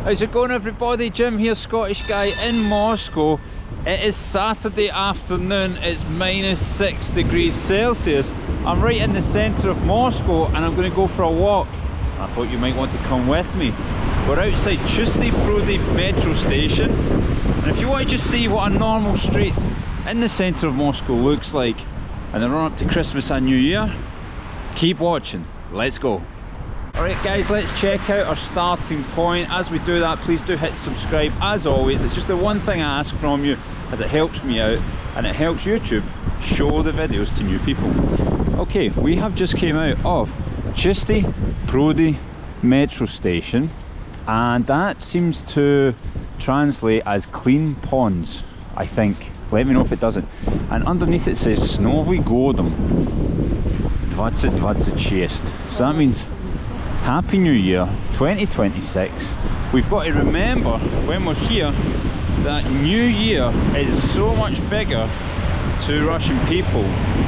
How's it going, everybody? Jim here, Scottish guy in Moscow. It is Saturday afternoon, it's -6 degrees Celsius. I'm right in the centre of Moscow and I'm going to go for a walk. I thought you might want to come with me. We're outside Chisty Prudy metro station, and if you want to just see what a normal street in the centre of Moscow looks like in the run up to Christmas and New Year, keep watching. Let's go. Alright guys, let's check out our starting point. As we do that, please do hit subscribe. As always, it's just the one thing I ask from you, as it helps me out and it helps YouTube show the videos to new people. Okay, we have just came out of Chisty Prudy metro station, and that seems to translate as clean ponds, I think. Let me know if it doesn't. And underneath it says Snowy Godom 2026. So that means Happy New Year 2026. We've got to remember when we're here that New Year is so much bigger to Russian people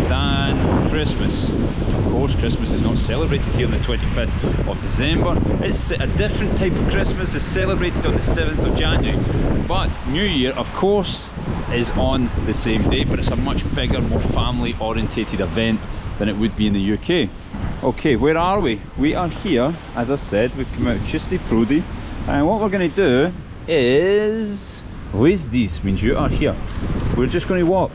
than Christmas. Of course, Christmas is not celebrated here on the 25th of December. It's a different type of Christmas. It's celebrated on the 7th of January. But New Year, of course, is on the same date, but it's a much bigger, more family orientated event than it would be in the UK. Okay, where are we? We are here, as I said, we've come out of Chisty Prudy, and what we're going to do is this means you are here. We're just going to walk.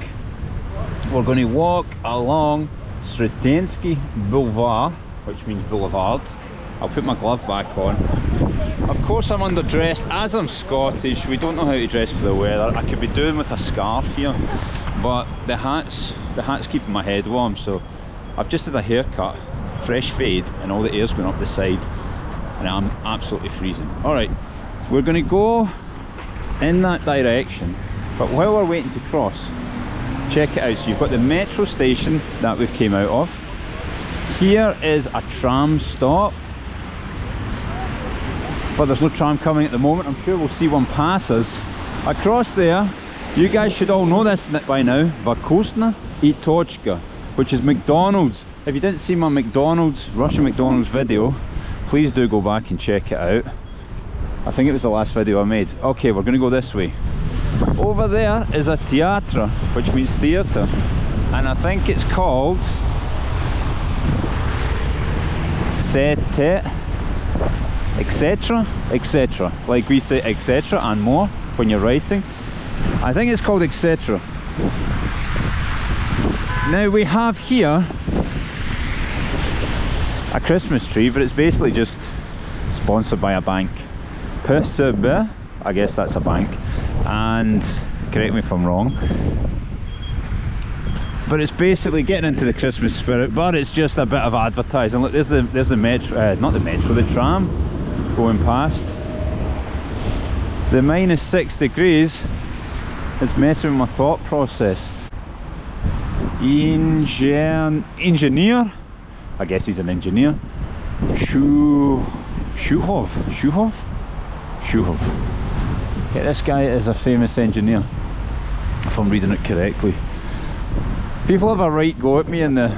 We're going to walk along Strangest Boulevard, which means Boulevard. I'll put my glove back on. Of course I'm underdressed, as I'm Scottish, we don't know how to dress for the weather. I could be doing with a scarf here, but the hat's keeping my head warm, so I've just had a haircut, fresh fade, and all the air's going up the side, and I'm absolutely freezing. Alright, we're going to go in that direction, but while we're waiting to cross, check it out. So you've got the metro station that we've came out of. Here is a tram stop, but there's no tram coming at the moment. I'm sure we'll see one pass us. Across there, you guys should all know this by now, Vakosna i Tochka, which is McDonald's. If you didn't see my Russian McDonald's video, please do go back and check it out. I think it was the last video I made. Okay, we're going to go this way. Over there is a theatre, which means theatre, and I think it's called Sete, etc, etc, like we say etc and more when you're writing. I think it's called etc. Now we have here a Christmas tree, but it's basically just sponsored by a bank. Festive, I guess that's a bank, and correct me if I'm wrong, but it's basically getting into the Christmas spirit, but it's just a bit of advertising. Look, there's the metro, not the metro, the tram going past. The -6 degrees is messing with my thought process. Engineer, I guess he's an engineer. Shuhov. Yeah, this guy is a famous engineer, if I'm reading it correctly. People have a right go at me in the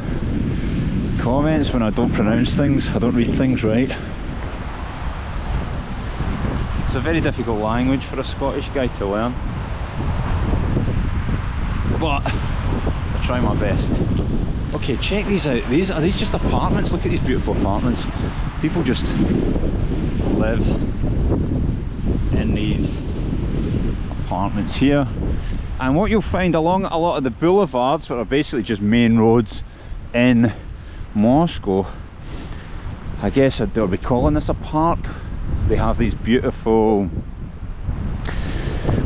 comments when I don't pronounce things, I don't read things right. It's a very difficult language for a Scottish guy to learn, but I try my best. Okay, check these out. Are these just apartments? Look at these beautiful apartments. People just live in these apartments here. And what you'll find along a lot of the boulevards, which are basically just main roads in Moscow, I guess they'll be calling this a park. They have these beautiful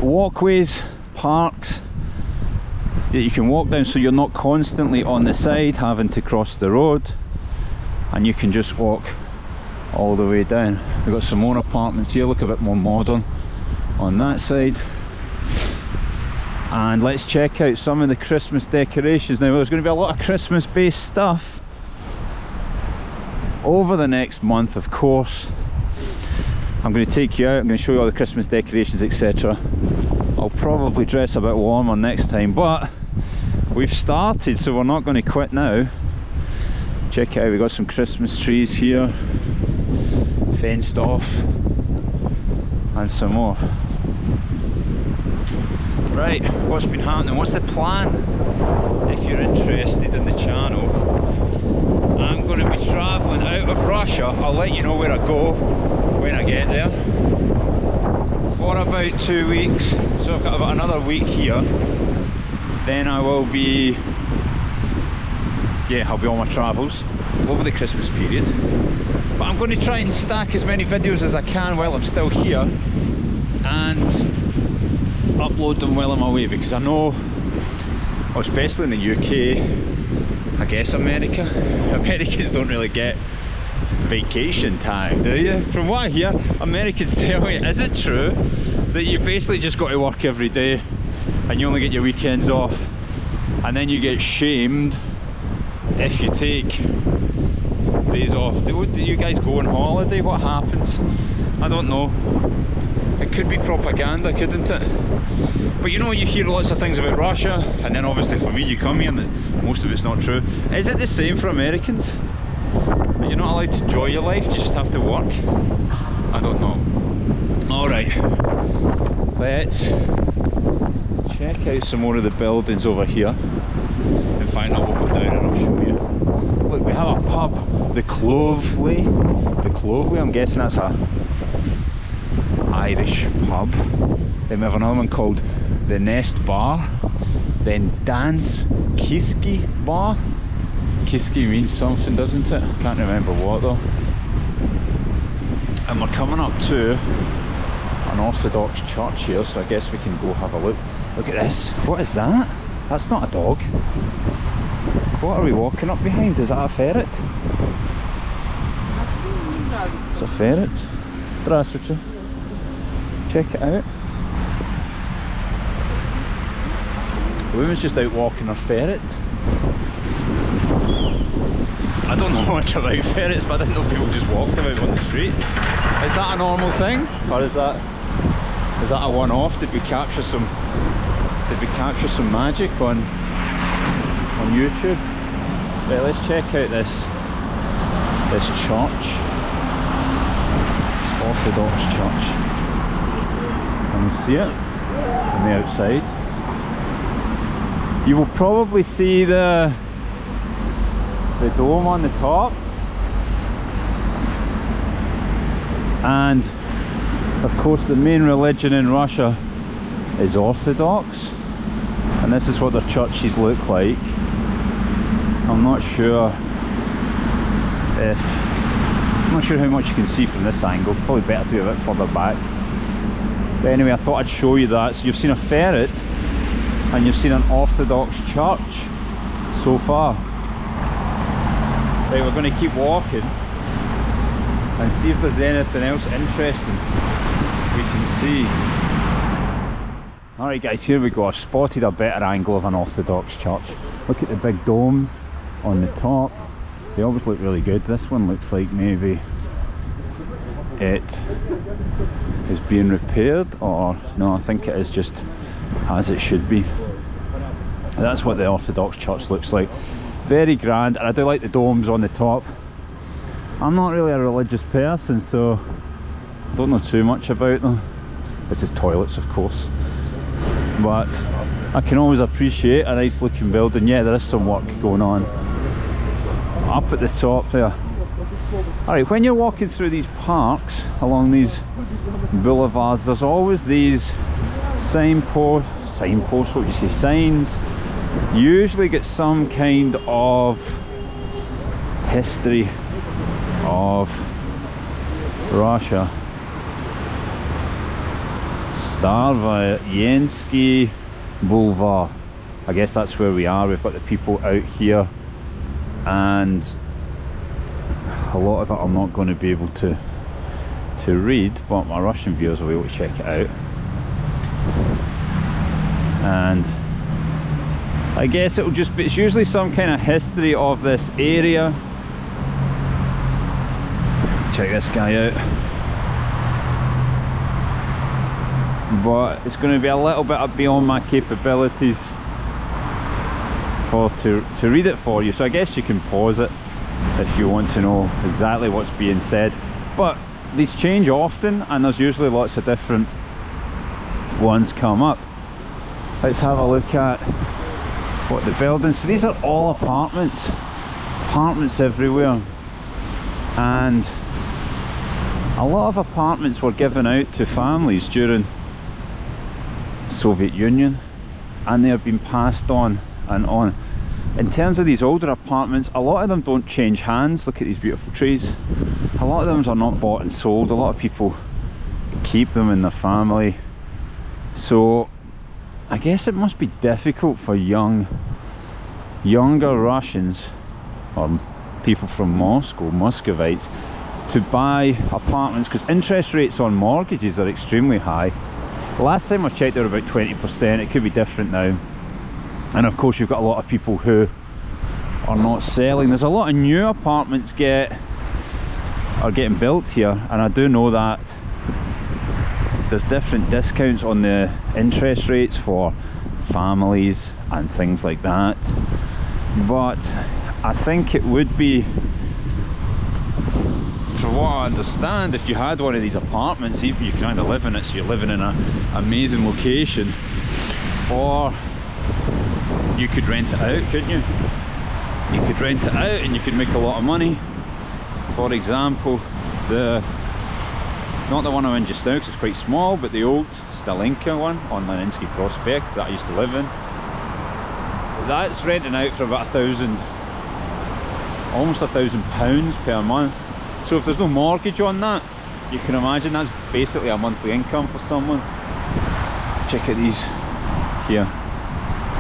walkways, parks that you can walk down, so you're not constantly on the side having to cross the road, and you can just walk all the way down. We've got some more apartments here, look a bit more modern on that side. And let's check out some of the Christmas decorations. Now there's going to be a lot of Christmas based stuff over the next month, of course. I'm going to take you out, I'm going to show you all the Christmas decorations, etc. I'll probably dress a bit warmer next time, but we've started, so we're not going to quit now. Check it out, we've got some Christmas trees here, fenced off. and some more. Right, what's been happening? What's the plan? If you're interested in the channel, I'm going to be travelling out of Russia. I'll let you know where I go when I get there. For about 2 weeks, so I've got about another week here. Then I will be, I'll be on my travels over the Christmas period. But I'm going to try and stack as many videos as I can while I'm still here and upload them while I'm away, because I know, well, especially in the UK, I guess Americans don't really get vacation time, do you? From what I hear, Americans tell me, is it true that you basically just got to work every day and you only get your weekends off, and then you get shamed if you take days off? Do you guys go on holiday? What happens? I don't know. It could be propaganda, couldn't it? But you know, you hear lots of things about Russia, and then obviously for me, you come here and most of it's not true. Is it the same for Americans? You're not allowed to enjoy your life, you just have to work? I don't know. Alright, let's check out some more of the buildings over here. In fact, I will go down and I'll show you. Look, we have a pub, the Clovely. The Clovely, I'm guessing that's a Irish pub. Then we have another one called the Nest Bar. Then Dance Chisty Bar. Chisty means something, doesn't it? I can't remember what though. And we're coming up to an Orthodox church here, so I guess we can go have a look. Look at this. What is that? That's not a dog. What are we walking up behind? Is that a ferret? It's a ferret. Здравствуйте. Check it out. The woman's just out walking her ferret. I don't know much about ferrets, but I didn't know people just walked about on the street. Is that a normal thing, or is that a one-off? Did we capture some magic on YouTube? Right, let's check out this church. This Orthodox church. Can you see it from the outside? You will probably see the dome on the top, and of course the main religion in Russia is Orthodox, and this is what their churches look like. I'm not sure how much you can see from this angle. It's probably better to be a bit further back. But anyway, I thought I'd show you that. So you've seen a ferret and you've seen an Orthodox church so far. Right, we're going to keep walking and see if there's anything else interesting we can see. Alright guys, here we go. I've spotted a better angle of an Orthodox church. Look at the big domes on the top. They always look really good. This one looks like maybe it is being repaired, or no, I think it is just as it should be. That's what the Orthodox church looks like. Very grand, and I do like the domes on the top. I'm not really a religious person, so I don't know too much about them. This is toilets, of course, but I can always appreciate a nice looking building. Yeah, there is some work going on up at the top there. Alright, when you're walking through these parks, along these boulevards, there's always these signposts, what would you say, signs. Usually get some kind of history of Russia. Starvoyensky Boulevard. I guess that's where we are. We've got the people out here, and a lot of it I'm not going to be able to read, but my Russian viewers will be able to check it out. And I guess it'll just be, it's usually some kind of history of this area. Check this guy out. But it's going to be a little bit beyond my capabilities to read it for you. So I guess you can pause it if you want to know exactly what's being said. But these change often, and there's usually lots of different ones come up. Let's have a look at what the buildings. So these are all apartments everywhere, and a lot of apartments were given out to families during the Soviet Union, and they have been passed on and on. In terms of these older apartments, a lot of them don't change hands. Look at these beautiful trees. A lot of them are not bought and sold. A lot of people keep them in their family. So I guess it must be difficult for younger Russians, or people from Moscow, Muscovites, to buy apartments, because interest rates on mortgages are extremely high. Last time I checked, they were about 20%. It could be different now. And of course you've got a lot of people who are not selling. There's a lot of new apartments are getting built here, and I do know that there's different discounts on the interest rates for families and things like that. But I think it would be, from what I understand, if you had one of these apartments, you can either live in it, so you're living in an amazing location, or you could rent it out, couldn't you? You could rent it out and you could make a lot of money. For example, not the one I'm in just now because it's quite small, but the old Stalinka one on Leninsky Prospect that I used to live in, that's renting out for about almost £1,000 per month. So if there's no mortgage on that, you can imagine that's basically a monthly income for someone. Check out these here.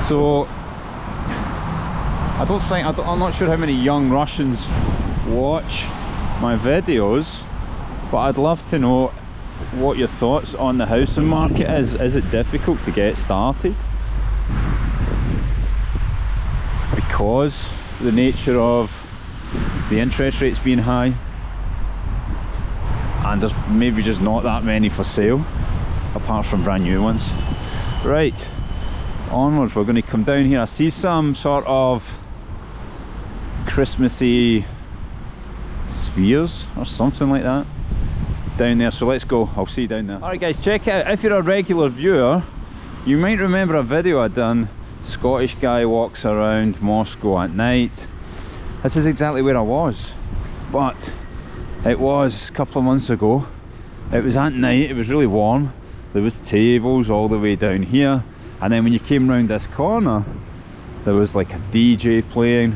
So I'm not sure how many young Russians watch my videos, but I'd love to know what your thoughts on the housing market is. Is it difficult to get started because the nature of the interest rates being high, and there's maybe just not that many for sale apart from brand new ones? Right, onwards, we're going to come down here. I see some sort of Christmassy spheres or something like that down there, so let's go. I'll see you down there. Alright guys, check it out. If you're a regular viewer, you might remember a video I done, Scottish guy walks around Moscow at night. This is exactly where I was, but it was a couple of months ago. It was at night, it was really warm, there was tables all the way down here, and then when you came round this corner there was like a DJ playing,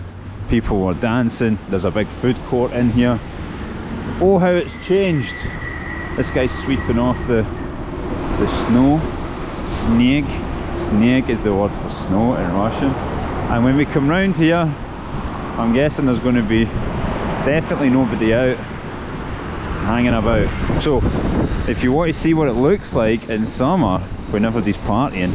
people were dancing, there's a big food court in here. Oh, how it's changed. This guy's sweeping off the snow. Sneg is the word for snow in Russian. And when we come round here, I'm guessing there's going to be definitely nobody out hanging about. So if you want to see what it looks like in summer when everybody's partying,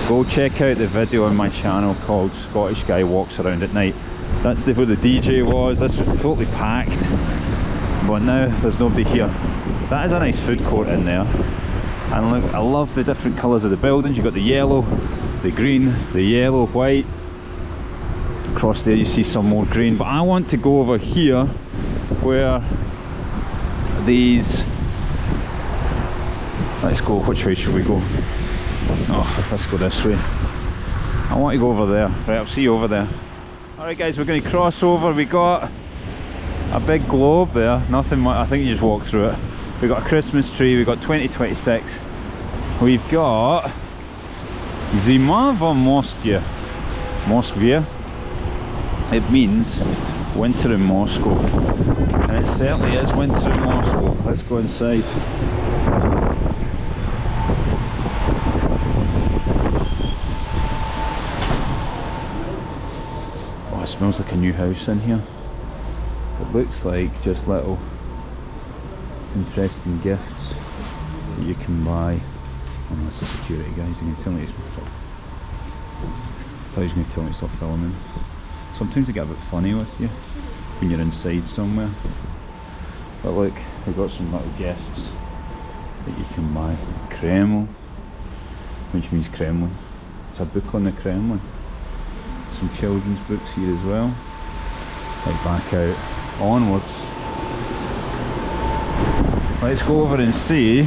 go check out the video on my channel called Scottish Guy Walks Around at Night. That's where the DJ was. This was totally packed, but now there's nobody here. That is a nice food court in there, and look, I love the different colours of the buildings. You've got the yellow, the green, the yellow, white. Across there you see some more green, but I want to go over here where these, let's go, which way should we go? Oh, let's go this way. I want to go over there. Right, I'll see you over there. Alright guys, we're going to cross over. We got a big globe there, nothing much, I think you just walk through it. We've got a Christmas tree, we've got 2026. We've got Zima v Moskvia. It means winter in Moscow. And it certainly is winter in Moscow. Let's go inside. Oh, it smells like a new house in here. It looks like just little interesting gifts that you can buy. Oh no, it's the security guys. He's going to tell me to stop. I thought he was going to tell me to stop filming. Sometimes they get a bit funny with you when you're inside somewhere. But look, we've got some little gifts that you can buy. Kremlin, which means Kremlin. It's a book on the Kremlin. Some children's books here as well. Right, back out. Onwards. Let's go over and see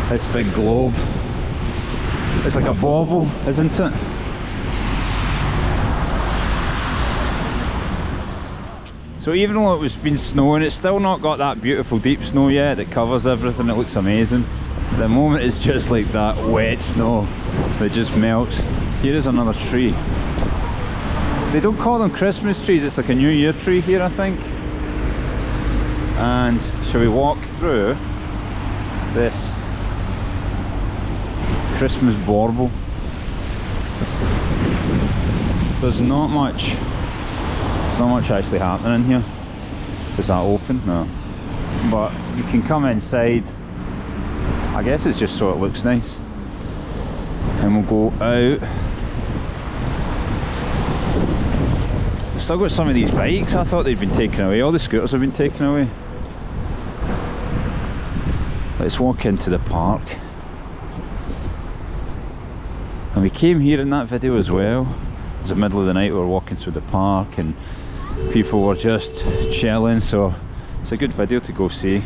this big globe. It's like a bauble, isn't it? So even though it was been snowing, it's still not got that beautiful deep snow yet that covers everything. It looks amazing. At the moment it's just like that wet snow that just melts. Here is another tree. They don't call them Christmas trees, it's like a New Year tree here, I think. And shall we walk through this Christmas bauble? There's not much actually happening in here. Is that open? No. But you can come inside. I guess it's just so it looks nice. And we'll go out. Still got some of these bikes. I thought they'd been taken away. All the scooters have been taken away. Let's walk into the park. And we came here in that video as well. It was the middle of the night, we were walking through the park and people were just chilling, so it's a good video to go see.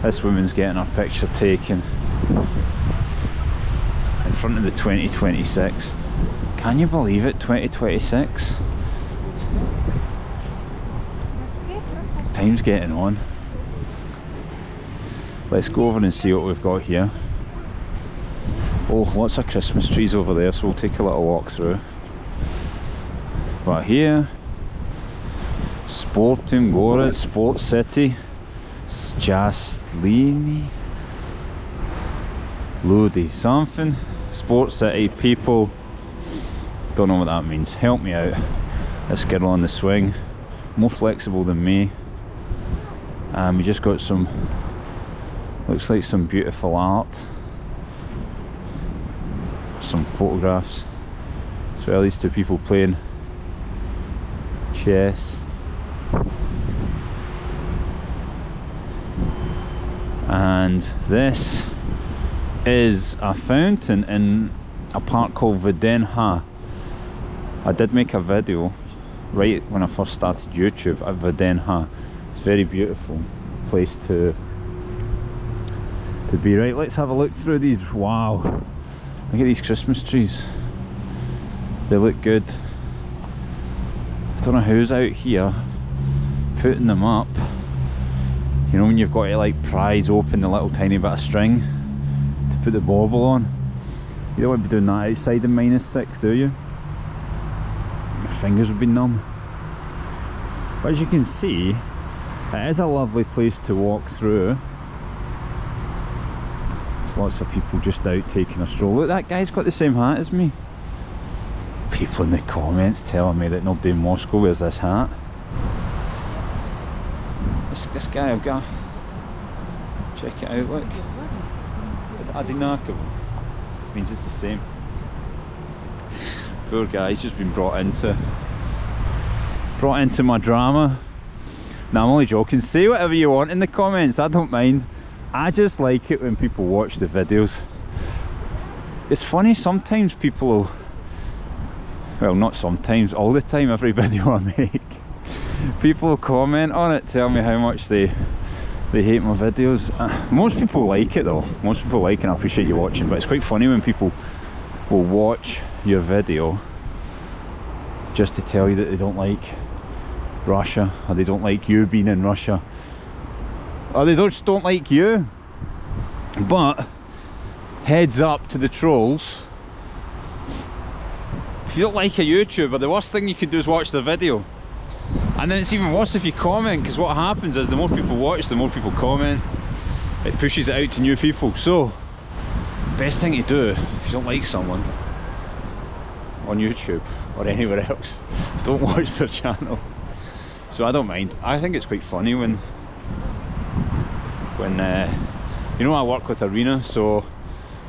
This woman's getting her picture taken in front of the 2026. Can you believe it? 2026? Time's getting on. Let's go over and see what we've got here. Oh, lots of Christmas trees over there, so we'll take a little walk through. But here, Sporting Gora, Sport City, Jastlini, Lodi, something, Sport City, people, don't know what that means, help me out. This girl on the swing, more flexible than me. And we just got some, looks like some beautiful art, some photographs, as well as two people playing chess. And this is a fountain in a park called Videnha. I did make a video right when I first started YouTube at Videnha. It's a very beautiful place to be. Right, let's have a look through these. Wow, look at these Christmas trees. They look good. I don't know who's out here putting them up. You know when you've got to like prise open the little tiny bit of string to put the bauble on? You don't want to be doing that outside in -6, do you? Your fingers would be numb. But as you can see, it is a lovely place to walk through. There's lots of people just out taking a stroll. Look, that guy's got the same hat as me. People in the comments telling me that nobody in Moscow wears this hat. This guy, I've got, check it out, look. Adinakov means it's the same. Poor guy, he's just been brought into my drama. Now I'm only joking, say whatever you want in the comments, I don't mind. I just like it when people watch the videos. It's funny, sometimes people will, well not sometimes, all the time, every video I make, people will comment on it, tell me how much they hate my videos. Most people like it though, most people like it and I appreciate you watching, but it's quite funny when people will watch your video just to tell you that they don't like Russia, or they don't like you being in Russia, or they just don't like you. But heads up to the trolls, if you don't like a YouTuber, the worst thing you can do is watch the video. And then it's even worse if you comment, because what happens is the more people watch, the more people comment, it pushes it out to new people. So best thing to do if you don't like someone on YouTube or anywhere else is don't watch their channel. So I don't mind. I think it's quite funny when you know, I work with Arena, so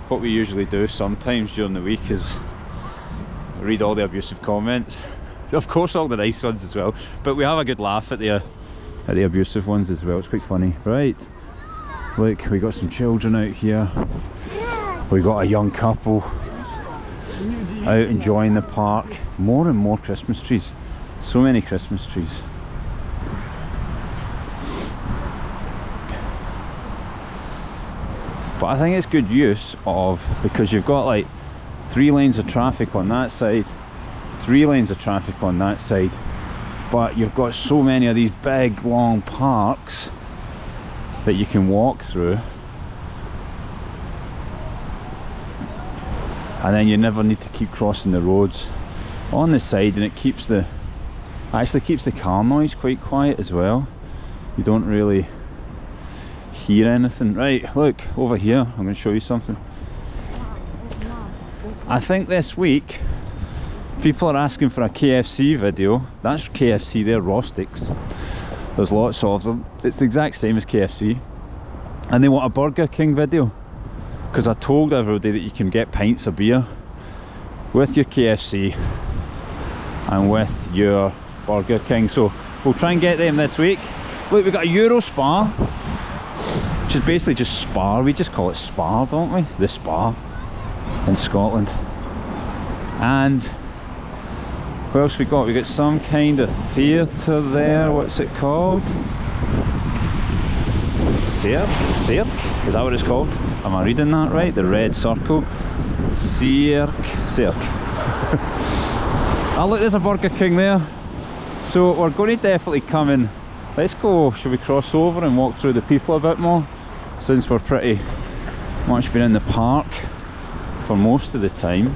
what we usually do sometimes during the week is read all the abusive comments. Of course all the nice ones as well, but we have a good laugh at the abusive ones as well. It's quite funny. Right, look, we got some children out here, we got a young couple out enjoying the park. More and more Christmas trees, so many Christmas trees. But I think it's good use of, because you've got like 3 lanes of traffic on that side, 3 lanes of traffic on that side, but you've got so many of these big long parks that you can walk through, and then you never need to keep crossing the roads on the side, and it keeps the car noise quite quiet as well. You don't really hear anything. Right, look over here, I'm going to show you something. I think this week people are asking for a KFC video. That's KFC, they're Rostics. There's lots of them. It's the exact same as KFC. And they want a Burger King video, because I told everybody that you can get pints of beer with your KFC and with your Burger King. So we'll try and get them this week. Look, we've got a Euro Spa, which is basically just Spa. We just call it Spa, don't we? The Spa in Scotland. And what else we got? We got some kind of theatre there. What's it called? Cirque? Is that what it's called? Am I reading that right? The red circle. Cirque. Oh look, there's a Burger King there. So we're going to definitely come in. Let's go, should we cross over and walk through the people a bit more, since we're pretty much been in the park for most of the time.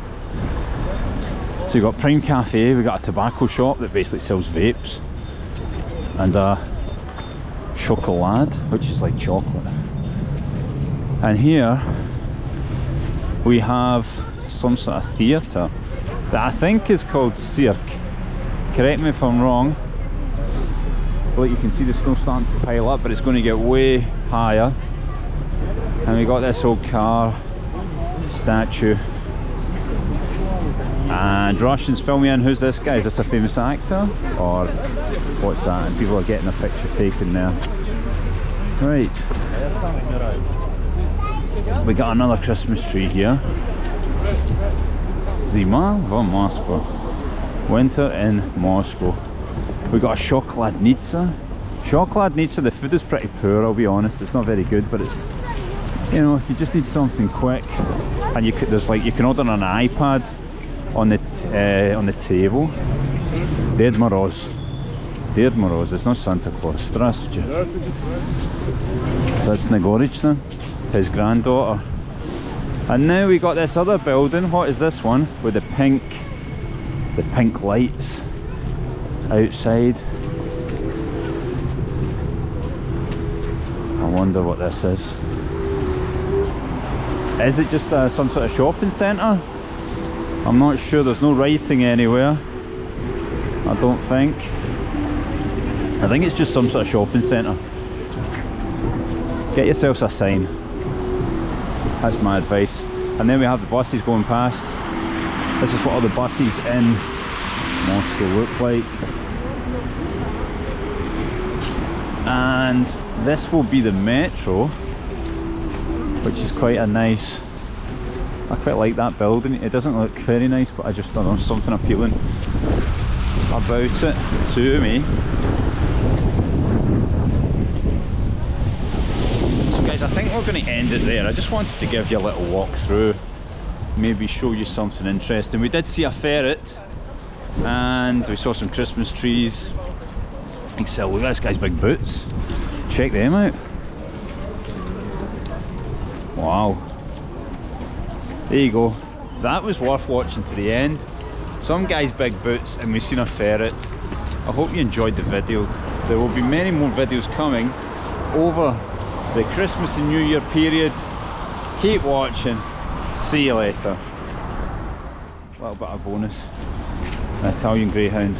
So we've got Prime Cafe, we've got a tobacco shop that basically sells vapes, and a chocolade, which is like chocolate. And here we have some sort of theatre that I think is called Cirque. Correct me if I'm wrong. Look, you can see the snow starting to pile up, but it's going to get way higher. And we got this old car statue. And Russians, fill me in, who's this guy? Is this a famous actor? Or what's that? And people are getting a picture taken there. Right. We got another Christmas tree here. Zima v Moscow. Winter in Moscow. We got a Schokoladnitsa. Schokoladnitsa, the food is pretty poor, I'll be honest. It's not very good, but it's, you know, if you just need something quick, and you could, there's like, you can order on an iPad on the table. Ded Moroz, it's not Santa Claus. Здравствуйте. So that's Negorichna, his granddaughter. And now we got this other building. What is this one? With the pink lights outside. I wonder what this is. Is it just some sort of shopping centre? I'm not sure, there's no writing anywhere. I don't think. I think it's just some sort of shopping centre. Get yourselves a sign. That's my advice. And then we have the buses going past. This is what all the buses in Moscow look like. And this will be the metro, which is quite a nice, I quite like that building. It doesn't look very nice, but I just don't know, something appealing about it to me. So guys, I think we're going to end it there. I just wanted to give you a little walk through, maybe show you something interesting. We did see a ferret, and we saw some Christmas trees. Excel, look at this guy's big boots. Check them out. Wow. There you go. That was worth watching to the end. Some guy's big boots, and we've seen a ferret. I hope you enjoyed the video. There will be many more videos coming over the Christmas and New Year period. Keep watching. See you later. A little bit of bonus. An Italian Greyhound.